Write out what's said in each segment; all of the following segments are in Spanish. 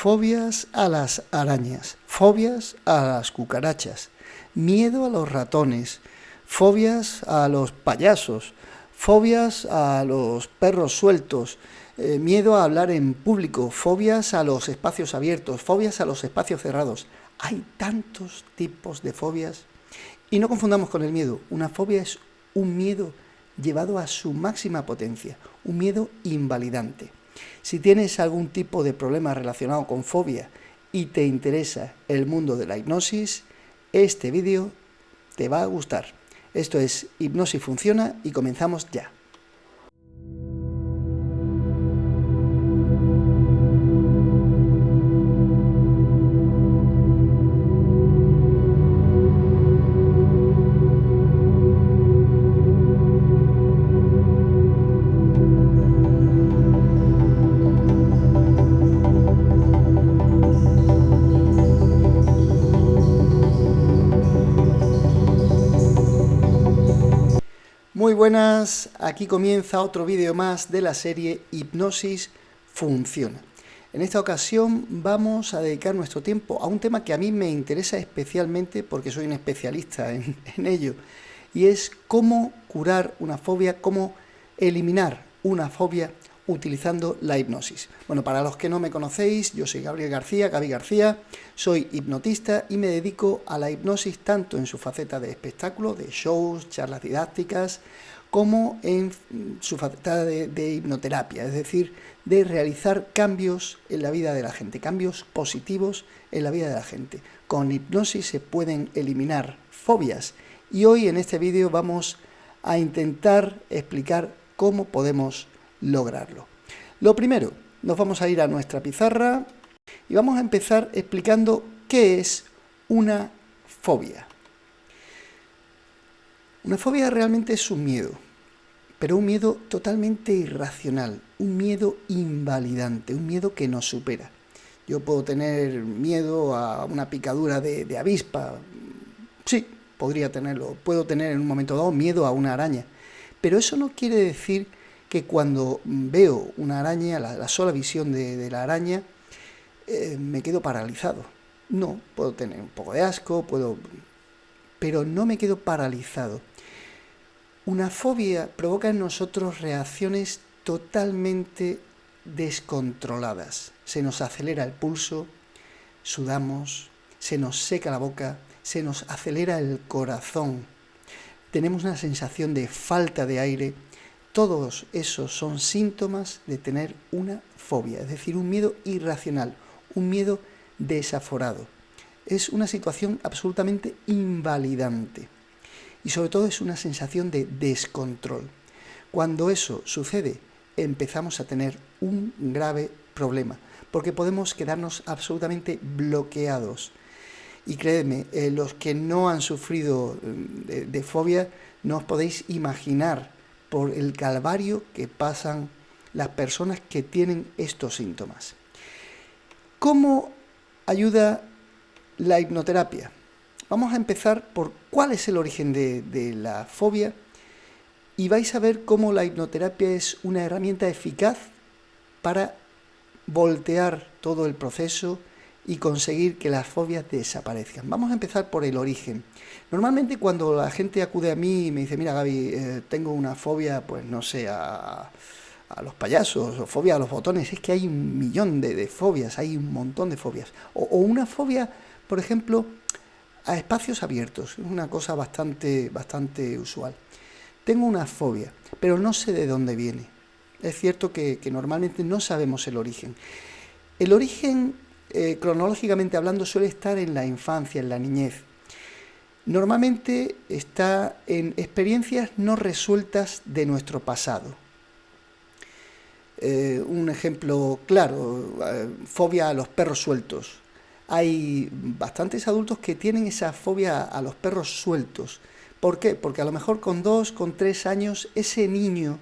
Fobias a las arañas, fobias a las cucarachas, miedo a los ratones, fobias a los payasos, fobias a los perros sueltos, miedo a hablar en público, fobias a los espacios abiertos, fobias a los espacios cerrados. Hay tantos tipos de fobias. Y no confundamos con el miedo. Una fobia es un miedo llevado a su máxima potencia, un miedo invalidante. Si tienes algún tipo de problema relacionado con fobia y te interesa el mundo de la hipnosis, este vídeo te va a gustar. Esto es Hipnosis Funciona y comenzamos ya. Muy buenas, aquí comienza otro vídeo más de la serie Hipnosis Funciona. En esta ocasión vamos a dedicar nuestro tiempo a un tema que a mí me interesa especialmente porque soy un especialista en ello, y es cómo curar una fobia, cómo eliminar una fobia utilizando la hipnosis. Bueno, para los que no me conocéis, yo soy Gaby García, soy hipnotista y me dedico a la hipnosis tanto en su faceta de espectáculo, de shows, charlas didácticas, como en su faceta de hipnoterapia, es decir, de realizar cambios en la vida de la gente, cambios positivos en la vida de la gente. Con hipnosis se pueden eliminar fobias y hoy en este vídeo vamos a intentar explicar cómo podemos lograrlo. Lo primero, nos vamos a ir a nuestra pizarra y vamos a empezar explicando qué es una fobia. Una fobia realmente es un miedo, pero un miedo totalmente irracional, un miedo invalidante, un miedo que nos supera. Yo puedo tener miedo a una picadura de avispa, sí, podría tenerlo, puedo tener en un momento dado miedo a una araña, pero eso no quiere decir que cuando veo una araña, la sola visión de la araña, me quedo paralizado. No, puedo tener un poco de asco, pero no me quedo paralizado. Una fobia provoca en nosotros reacciones totalmente descontroladas. Se nos acelera el pulso, sudamos, se nos seca la boca, se nos acelera el corazón. Tenemos una sensación de falta de aire. Todos esos son síntomas de tener una fobia, es decir, un miedo irracional, un miedo desaforado. Es una situación absolutamente invalidante y sobre todo es una sensación de descontrol. Cuando eso sucede, empezamos a tener un grave problema, porque podemos quedarnos absolutamente bloqueados. Y créeme, los que no han sufrido de fobia, no os podéis imaginar por el calvario que pasan las personas que tienen estos síntomas. ¿Cómo ayuda la hipnoterapia? Vamos a empezar por cuál es el origen de la fobia y vais a ver cómo la hipnoterapia es una herramienta eficaz para voltear todo el proceso y conseguir que las fobias desaparezcan. Vamos a empezar por el origen. Normalmente cuando la gente acude a mí y me dice, mira Gaby, tengo una fobia, pues no sé, a los payasos o fobia a los botones, es que hay un millón de fobias, hay un montón de fobias. O una fobia, por ejemplo, a espacios abiertos, es una cosa bastante usual. Tengo una fobia, pero no sé de dónde viene. Es cierto que normalmente no sabemos el origen. El origen cronológicamente hablando, suele estar en la infancia, en la niñez. Normalmente está en experiencias no resueltas de nuestro pasado. Un ejemplo claro, fobia a los perros sueltos. Hay bastantes adultos que tienen esa fobia a los perros sueltos. ¿Por qué? Porque a lo mejor con 2, con 3 años, ese niño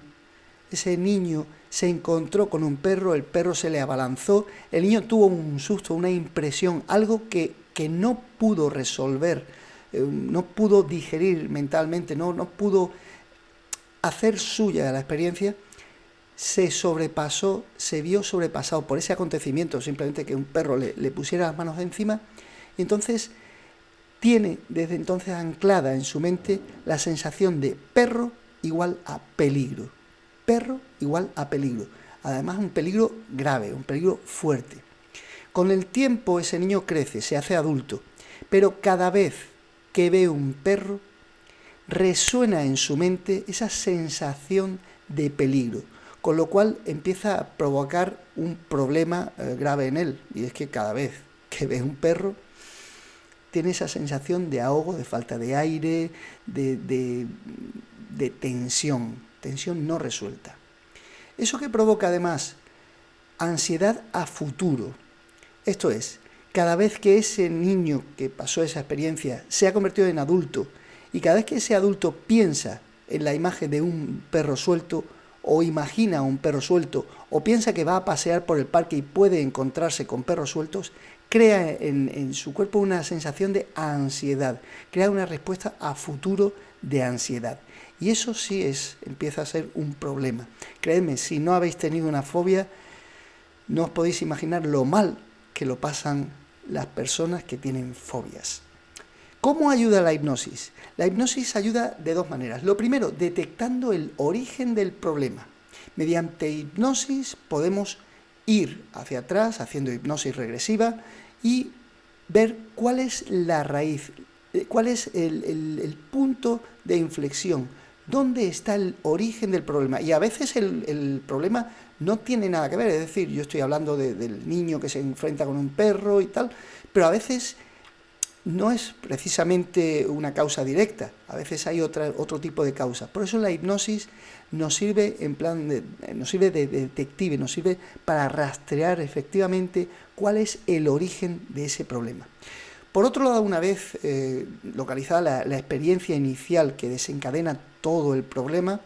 se encontró con un perro, el perro se le abalanzó, el niño tuvo un susto, una impresión, algo que no pudo resolver, no pudo digerir mentalmente, no pudo hacer suya la experiencia, se sobrepasó, se vio sobrepasado por ese acontecimiento, simplemente que un perro le pusiera las manos encima, y entonces tiene desde entonces anclada en su mente la sensación de perro igual a peligro. Perro igual a peligro. Además, un peligro grave, un peligro fuerte. Con el tiempo ese niño crece, se hace adulto, pero cada vez que ve un perro, resuena en su mente esa sensación de peligro, con lo cual empieza a provocar un problema grave en él, y es que cada vez que ve un perro, tiene esa sensación de ahogo, de falta de aire, de tensión no resuelta. Eso que provoca además ansiedad a futuro. Esto es, cada vez que ese niño que pasó esa experiencia se ha convertido en adulto y cada vez que ese adulto piensa en la imagen de un perro suelto o imagina un perro suelto o piensa que va a pasear por el parque y puede encontrarse con perros sueltos, crea en su cuerpo una sensación de ansiedad, crea una respuesta a futuro de ansiedad. Y eso sí empieza a ser un problema. Creedme, si no habéis tenido una fobia, no os podéis imaginar lo mal que lo pasan las personas que tienen fobias. ¿Cómo ayuda la hipnosis? La hipnosis ayuda de dos maneras. Lo primero, detectando el origen del problema. Mediante hipnosis podemos ir hacia atrás, haciendo hipnosis regresiva, y ver cuál es la raíz, cuál es el punto de inflexión, dónde está el origen del problema. Y a veces el problema no tiene nada que ver, es decir, yo estoy hablando del niño que se enfrenta con un perro y tal, pero a veces no es precisamente una causa directa, a veces hay otro tipo de causa. Por eso la hipnosis nos sirve nos sirve de detective, nos sirve para rastrear efectivamente cuál es el origen de ese problema. Por otro lado, una vez localizada la experiencia inicial que desencadena todo el problema,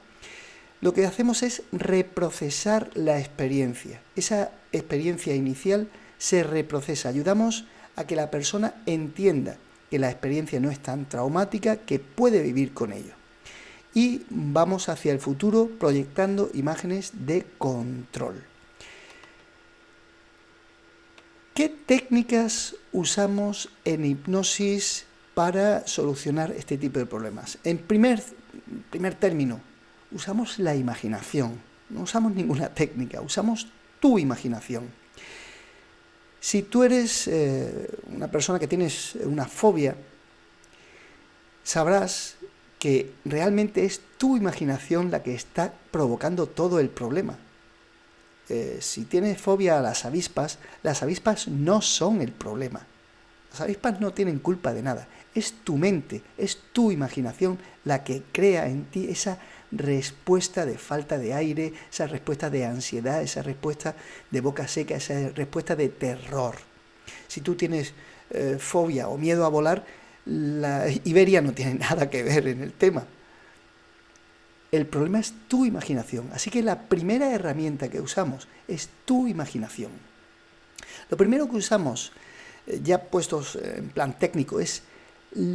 lo que hacemos es reprocesar la experiencia. Esa experiencia inicial se reprocesa. Ayudamos a que la persona entienda que la experiencia no es tan traumática, que puede vivir con ello. Y vamos hacia el futuro proyectando imágenes de control. ¿Qué técnicas usamos en hipnosis para solucionar este tipo de problemas? En primer término, usamos la imaginación. No usamos ninguna técnica, usamos tu imaginación. Si tú eres una persona que tienes una fobia, sabrás que realmente es tu imaginación la que está provocando todo el problema. Si tienes fobia a las avispas no son el problema. Las avispas no tienen culpa de nada. Es tu mente, es tu imaginación la que crea en ti esa respuesta de falta de aire, esa respuesta de ansiedad, esa respuesta de boca seca, esa respuesta de terror. Si tú tienes fobia o miedo a volar, la Iberia no tiene nada que ver en el tema. El problema es tu imaginación. Así que la primera herramienta que usamos es tu imaginación. Lo primero que usamos, ya puestos en plan técnico, es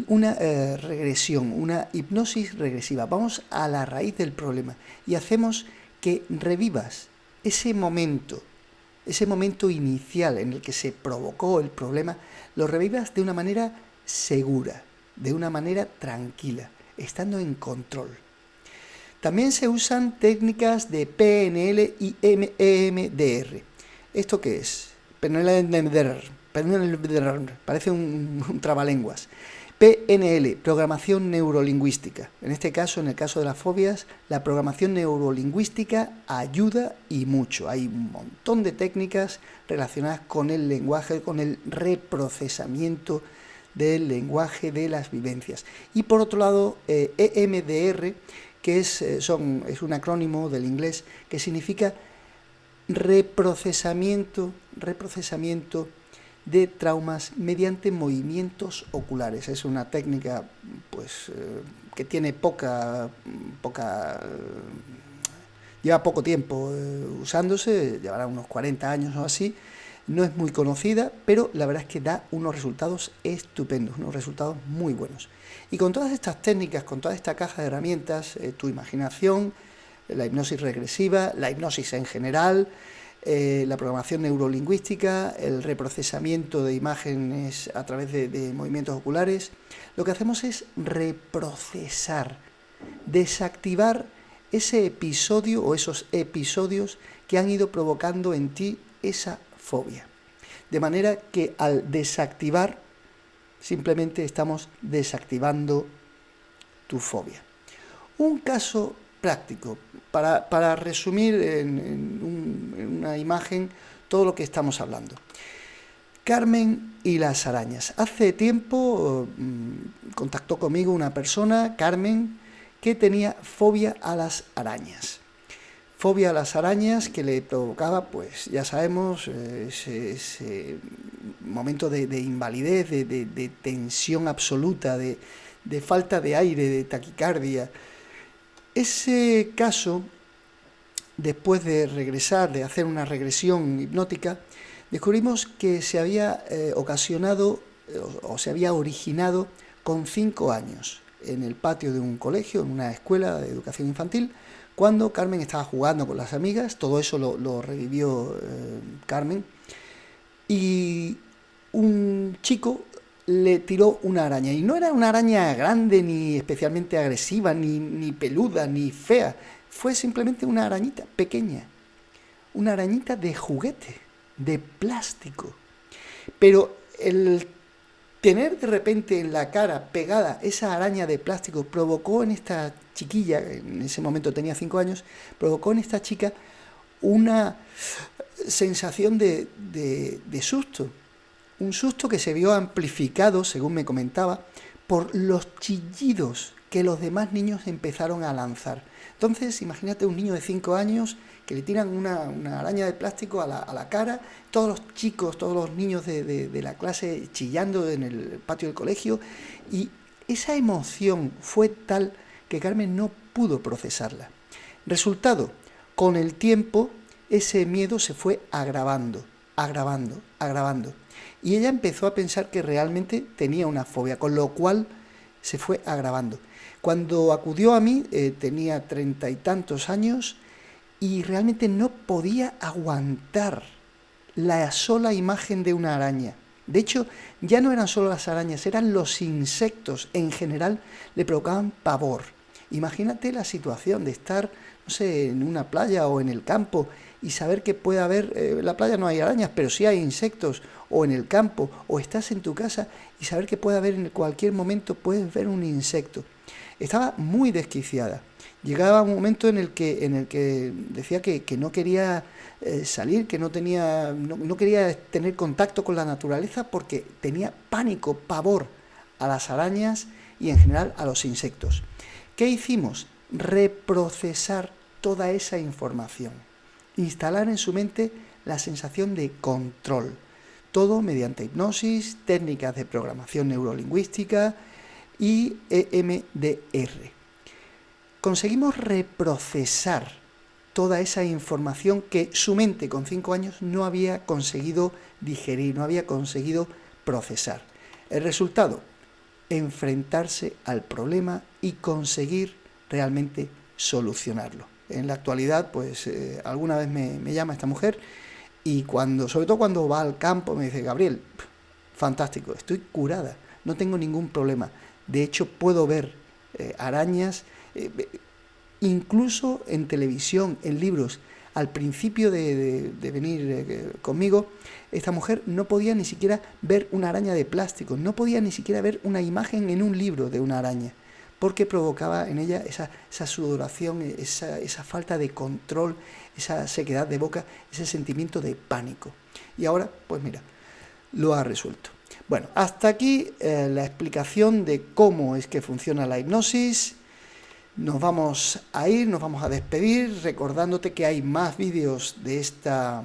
una regresión, una hipnosis regresiva. Vamos a la raíz del problema y hacemos que revivas ese momento inicial en el que se provocó el problema, lo revivas de una manera segura, de una manera tranquila, estando en control. También se usan técnicas de PNL y EMDR. ¿Esto qué es? Parece un trabalenguas. PNL, programación neurolingüística. En este caso, en el caso de las fobias, la programación neurolingüística ayuda y mucho. Hay un montón de técnicas relacionadas con el lenguaje, con el reprocesamiento del lenguaje, de las vivencias. Y por otro lado, EMDR, que es un acrónimo del inglés que significa reprocesamiento de traumas mediante movimientos oculares. Es una técnica que tiene lleva poco tiempo usándose, llevará unos 40 años o así. No es muy conocida, pero la verdad es que da unos resultados estupendos, unos resultados muy buenos. Y con todas estas técnicas, con toda esta caja de herramientas, tu imaginación, la hipnosis regresiva, la hipnosis en general, la programación neurolingüística, el reprocesamiento de imágenes a través de movimientos oculares. Lo que hacemos es reprocesar, desactivar ese episodio o esos episodios que han ido provocando en ti esa fobia. De manera que al desactivar, simplemente estamos desactivando tu fobia. Un caso práctico, para resumir en una imagen todo lo que estamos hablando. Carmen y las arañas. Hace tiempo contactó conmigo una persona, Carmen, que tenía fobia a las arañas. Fobia a las arañas que le provocaba, pues ya sabemos, ese momento de invalidez, de tensión absoluta, de falta de aire, de taquicardia. Ese caso, después de regresar, de hacer una regresión hipnótica, descubrimos que se había ocasionado o se había originado con 5 años en el patio de un colegio, en una escuela de educación infantil, cuando Carmen estaba jugando con las amigas. Todo eso lo revivió Carmen, y un chico le tiró una araña, y no era una araña grande, ni especialmente agresiva, ni peluda, ni fea, fue simplemente una arañita pequeña, una arañita de juguete, de plástico. Pero el tener de repente en la cara pegada esa araña de plástico provocó en esta chiquilla, en ese momento tenía 5 años, provocó en esta chica una sensación de susto. Un susto que se vio amplificado, según me comentaba, por los chillidos que los demás niños empezaron a lanzar. Entonces, imagínate un niño de 5 años que le tiran una araña de plástico a la cara, todos los chicos, todos los niños de la clase chillando en el patio del colegio, y esa emoción fue tal que Carmen no pudo procesarla. Resultado, con el tiempo ese miedo se fue agravando, y ella empezó a pensar que realmente tenía una fobia, con lo cual se fue agravando. Cuando acudió a mí, tenía 30 y tantos años, y realmente no podía aguantar la sola imagen de una araña. De hecho, ya no eran solo las arañas, eran los insectos en general, le provocaban pavor. Imagínate la situación de estar, no sé, en una playa o en el campo y saber que puede haber, en la playa no hay arañas, pero sí hay insectos, o en el campo, o estás en tu casa y saber que puede haber en cualquier momento, puedes ver un insecto. Estaba muy desquiciada. Llegaba un momento en el que decía que no quería salir, que no quería tener contacto con la naturaleza porque tenía pánico, pavor a las arañas y en general a los insectos. ¿Qué hicimos? Reprocesar toda esa información, instalar en su mente la sensación de control, todo mediante hipnosis, técnicas de programación neurolingüística y EMDR. Conseguimos reprocesar toda esa información que su mente con 5 años no había conseguido digerir, no había conseguido procesar. El resultado, enfrentarse al problema y conseguir realmente solucionarlo. En la actualidad, pues alguna vez me llama esta mujer, y sobre todo cuando va al campo, me dice: Gabriel, fantástico, estoy curada, no tengo ningún problema. De hecho, puedo ver arañas, incluso en televisión, en libros. Al principio de venir conmigo, esta mujer no podía ni siquiera ver una araña de plástico, no podía ni siquiera ver una imagen en un libro de una araña, porque provocaba en ella esa sudoración, esa falta de control, esa sequedad de boca, ese sentimiento de pánico. Y ahora, pues mira, lo ha resuelto. Bueno, hasta aquí la explicación de cómo es que funciona la hipnosis. Nos vamos a ir, nos vamos a despedir, recordándote que hay más vídeos de esta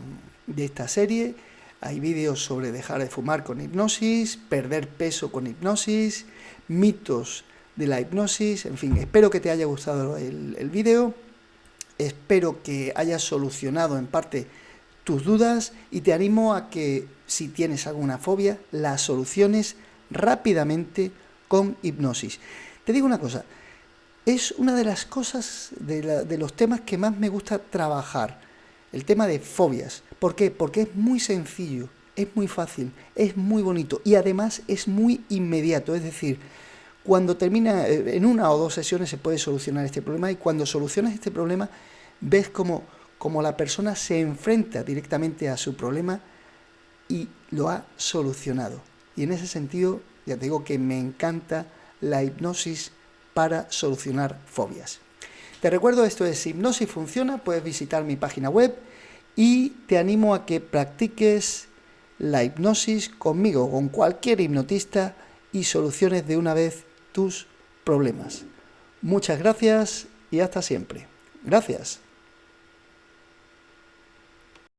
serie. Hay vídeos sobre dejar de fumar con hipnosis, perder peso con hipnosis, mitos de la hipnosis. En fin, espero que te haya gustado el vídeo, espero que hayas solucionado en parte tus dudas, y te animo a que, si tienes alguna fobia, la soluciones rápidamente con hipnosis. Te digo una cosa, Es una de las cosas, de los temas que más me gusta trabajar, el tema de fobias. ¿Por qué? Porque es muy sencillo, es muy fácil, es muy bonito y además es muy inmediato. Es decir, cuando termina, en una o dos sesiones se puede solucionar este problema, y cuando solucionas este problema ves como la persona se enfrenta directamente a su problema y lo ha solucionado. Y en ese sentido, ya te digo que me encanta la hipnosis para solucionar fobias. Te recuerdo, esto es Hipnosis Funciona, puedes visitar mi página web y te animo a que practiques la hipnosis conmigo, con cualquier hipnotista, y soluciones de una vez tus problemas. Muchas gracias y hasta siempre. Gracias.